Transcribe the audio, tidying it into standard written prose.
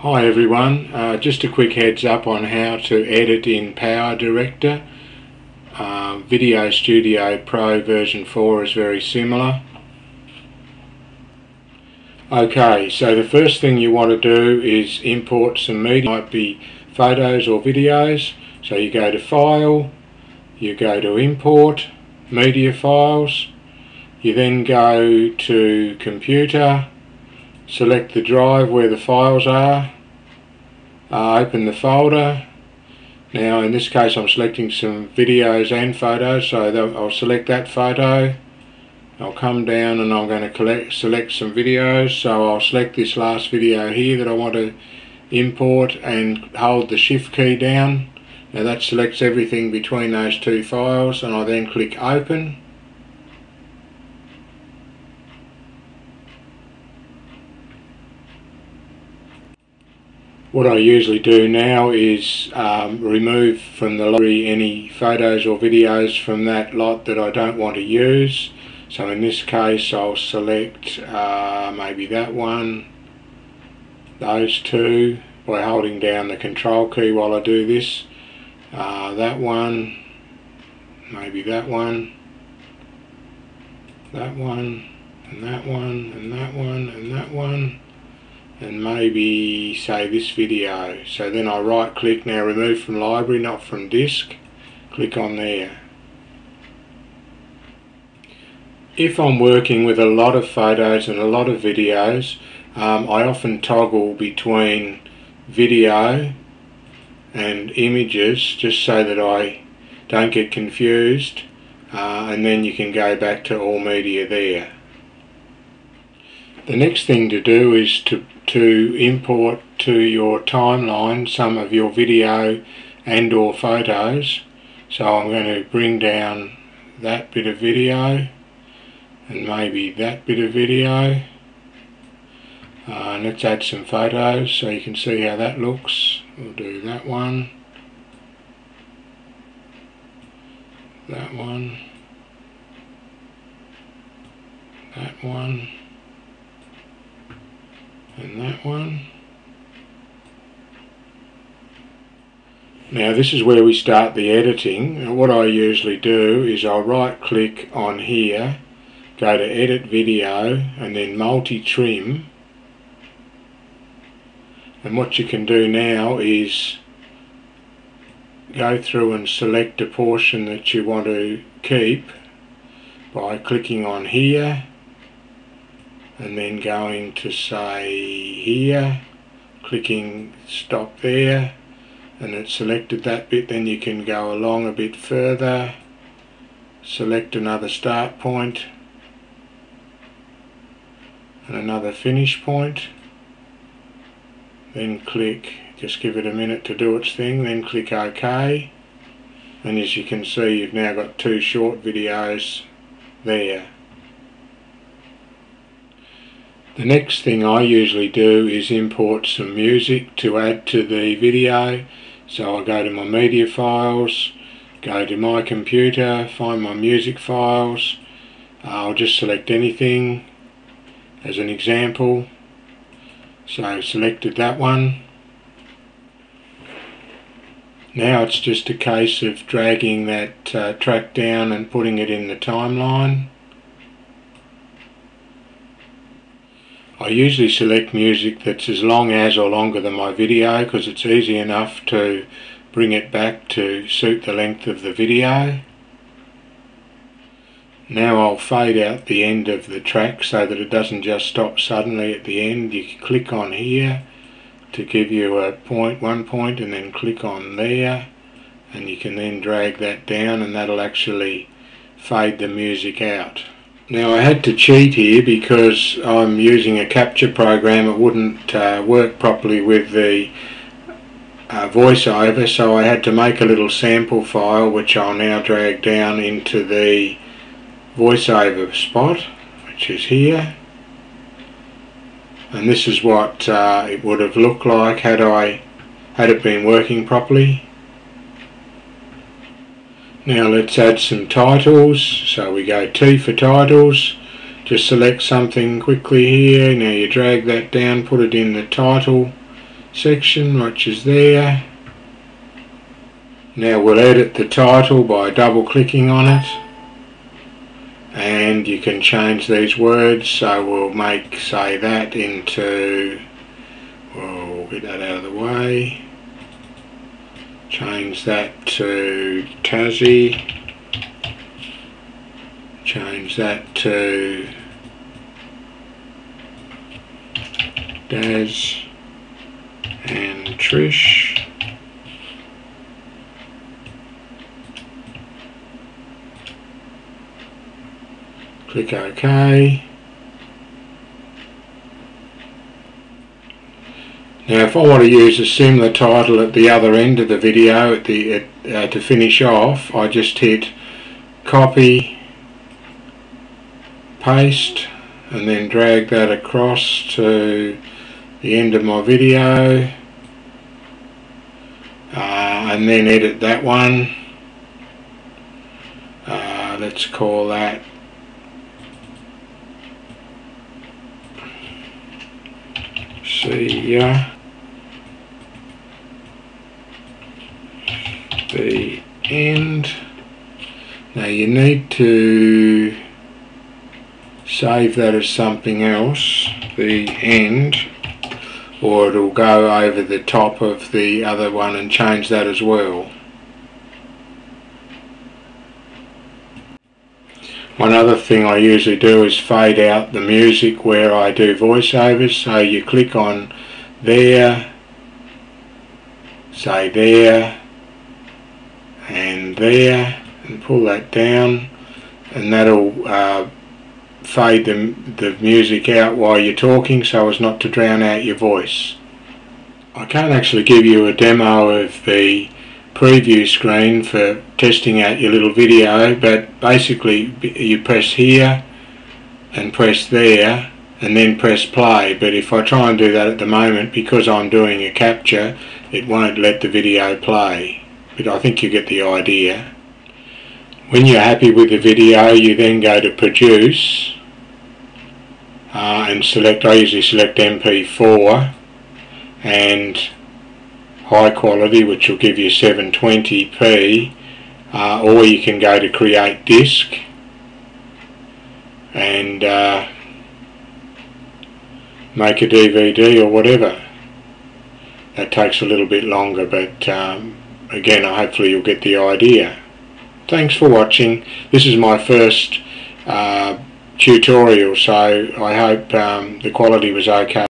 Hi everyone, just a quick heads up on how to edit in Powerdirector. Video Studio Pro version 4 is very similar. Okay, so the first thing you want to do is import some media. It might be photos or videos. So you go to File, you go to Import, Media Files, you then go to Computer, select the drive where the files are, open the folder. Now in this case I'm selecting some videos and photos, so I'll select that photo. I'll come down and I'm going to select some videos, so I'll select this last video here that I want to import and hold the shift key down. Now that selects everything between those two files, and I then click open. What I usually do now is remove from the library any photos or videos from that lot that I don't want to use. So in this case I'll select maybe that one, those two, by holding down the control key while I do this. That one, maybe that one, and that one, and that one, and that one, and that one, and maybe say this video. So then I right click, now remove from library, not from disk, click on there. If I'm working with a lot of photos and a lot of videos, I often toggle between video and images just so that I don't get confused, and then you can go back to all media there. The next thing to do is to import to your timeline some of your video and or photos. So I'm going to bring down that bit of video and maybe that bit of video, and let's add some photos so you can see how that looks. We'll do that one, that one, that one, and that one. Now this is where we start the editing. And what I usually do is I'll right click on here, go to edit video, and then multi-trim. And what you can do now is go through and select a portion that you want to keep by clicking on here and then going to say here, clicking stop there, and it's selected that bit. Then you can go along a bit further, select another start point and another finish point, then click, just give it a minute to do its thing, then click OK, and as you can see you've now got two short videos there. The next thing I usually do is import some music to add to the video. So I go to my media files, go to my computer, find my music files. I'll just select anything as an example. So I've selected that one. Now it's just a case of dragging that track down and putting it in the timeline. I usually select music that's as long as or longer than my video, because it's easy enough to bring it back to suit the length of the video. Now I'll fade out the end of the track so that it doesn't just stop suddenly at the end. You can click on here to give you a point, one point, and then click on there, and you can then drag that down and that'll actually fade the music out. Now I had to cheat here because I'm using a capture program. It wouldn't work properly with the voiceover, so I had to make a little sample file which I'll now drag down into the voiceover spot, which is here, and this is what it would have looked like had it been working properly. Now let's add some titles. So we go T for titles, just select something quickly here. Now you drag that down, put it in the title section which is there. Now we'll edit the title by double clicking on it, and you can change these words. So we'll make, say, that into, we'll get that out of the way, change that to Tassie, change that to Daz and Trish. Click OK. Now if I want to use a similar title at the other end of the video to finish off, I just hit copy, paste, and then drag that across to the end of my video, and then edit that one. Let's call that See ya. The end. Now you need to save that as something else, the end, or it'll go over the top of the other one and change that as well. One other thing I usually do is fade out the music where I do voiceovers. So you click on there, say there, and pull that down, and that'll fade the music out while you're talking so as not to drown out your voice. I can't actually give you a demo of the preview screen for testing out your little video, but basically you press here and press there and then press play. But if I try and do that at the moment, because I'm doing a capture, it won't let the video play, but I think you get the idea. When you're happy with the video, you then go to produce and select, I usually select MP4 and high quality, which will give you 720p, or you can go to create disk and make a DVD or whatever. That takes a little bit longer, but again, hopefully you'll get the idea. Thanks for watching. This is my first tutorial, so I hope the quality was okay.